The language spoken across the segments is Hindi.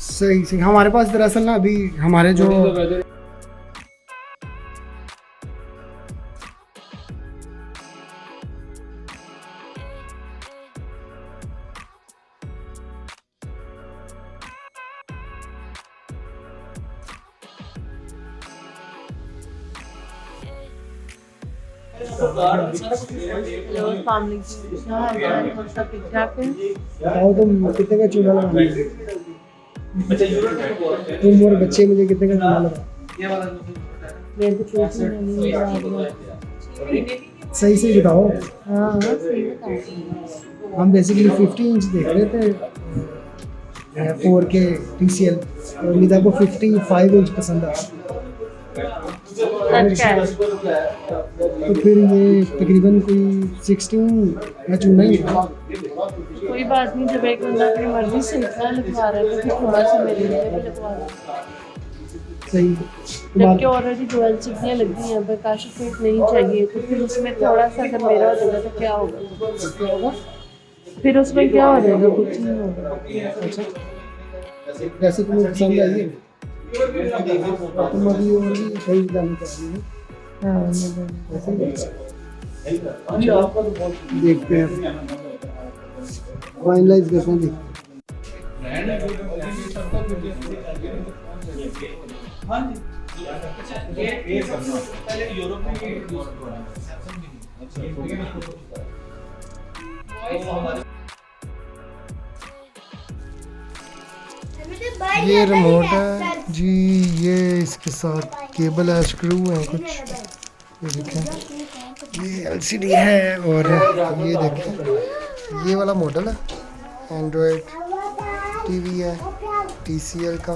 सही सही। हमारे पास दरअसल ना अभी हमारे जो बताओ तुम कितने का चूल्हा लगाओगे? तुम और बच्चे मुझे कितने का चूल्हा लगा? सही सही बताओ। हम बेसिकली 50 इंच देख रहे थे 4K TCL, और निदा को 55 इंच पसंद आ। तो फिर ये तकरीबन कोई 16 का चूल्हा ही है। कोई बात नहीं, जब एक बंदा अपनी मर्जी से इतना लिखवा रहा है तो फिर थोड़ा सा मेरे लिए भी लिखवा दो। सही। जबकि ऑलरेडी 12 चिकनियाँ लगी हैं, पर काश फिट नहीं चाहिए, तो फिर उसमें थोड़ा सा अगर मेरा हो जाएगा तो क्या होगा? फिर उसमें क्या हो जाएगा? कुछ नहीं होगा। अच्छा, वैसे तुम्हें पसंद आई है? तुम अभी और भी सही जाना चाह रही हो? हाँ, वैसे ही देखते हैं, फाइनलाइज करते हैं, ये रिमोट है जी, ये इसके साथ केबल है, स्क्रू है कुछ, ये देखें, ये LCD है, और ये देखें ये वाला मॉडल है, एंड्रॉयड TV है TCL का।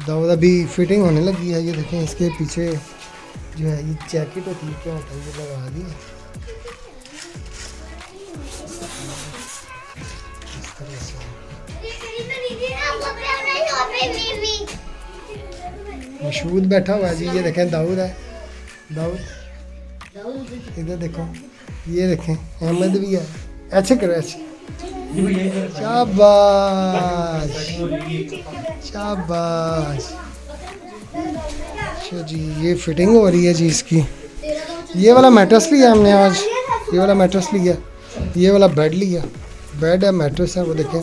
दाऊद अभी फिटिंग होने लगी है, ये देखें इसके पीछे जो है ये जैकेट होती है, क्या होता है, ये लगा दी है इस तरह से। मशहूद बैठा हुआ है जी, ये देखें दाऊद है, दाऊद इधर देखो, ये देखें अहमद भी है, ऐसे करो ऐसे, शाबाश शाबाश। अच्छा जी, ये फिटिंग हो रही है जी इसकी। ये वाला मैट्रेस लिया हमने आज, ये वाला मैट्रेस लिया, ये वाला बेड लिया, बेड है मैट्रेस है, वो देखें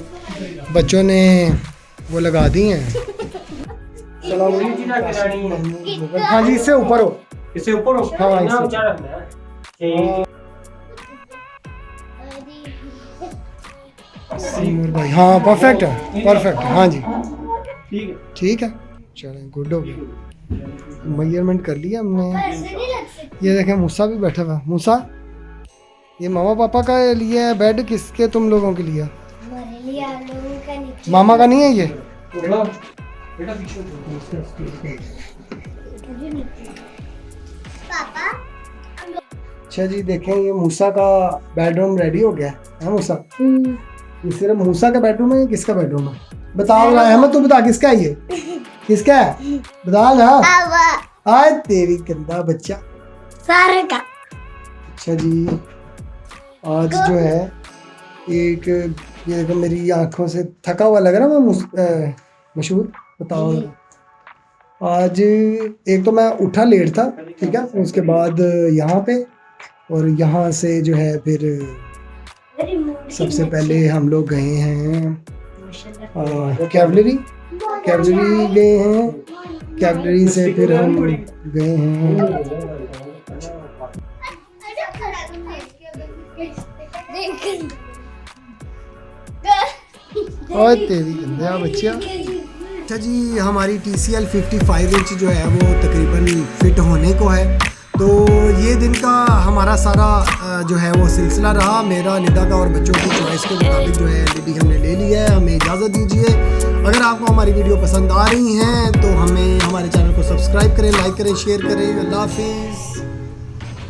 बच्चों ने वो लगा दी हैं। हाँ जी, इससे ऊपर हो, इससे ऊपर हो, हाँ इससे इससे भाई, हाँ परफेक्ट है, परफेक्ट है, हाँ जी ठीक है, चलें गुड हो गया। मेजरमेंट कर लिया हमने। ये देखें मूसा भी बैठा हुआ। मूसा, ये मामा पापा का लिए है बेड, किसके तुम लोगों के लिए? मामा का नहीं है ये? अच्छा जी, देखें ये मूसा का बेडरूम रेडी हो गया है मूसा। ये सिर्फ मूसा का बेडरूम है, किसका बेडरूम है बताओ ना अहमद, तू बता किसका है ये, किसका है बता ना। आए तेरी गंदा बच्चा, सारे का। अच्छा जी, आज जो है एक, ये देखो मेरी आंखों से थका हुआ लग रहा है मैं मशहूर, बताओ आज एक तो मैं उठा लेट था, ठीक है, उसके बाद यहाँ पे, और यहाँ से जो है फिर सबसे पहले हम लोग गए हैं कैवलरी गए हैं, कैवलरी से फिर हम गए हैं और तेरी गंदा बच्चिया। अच्छा जी, हमारी TCL 55 इंच जो है वो तकरीबन फिट होने को है, तो ये दिन का हमारा सारा जो है वो सिलसिला रहा, मेरा, निदा का और बच्चों की चॉइस के मुताबिक जो है एलईडी हमने ले लिया है। हमें इजाज़त दीजिए। अगर आपको हमारी वीडियो पसंद आ रही हैं तो हमें हमारे चैनल को सब्सक्राइब करें, लाइक करें, शेयर करें। अल्लाह हाफिज़।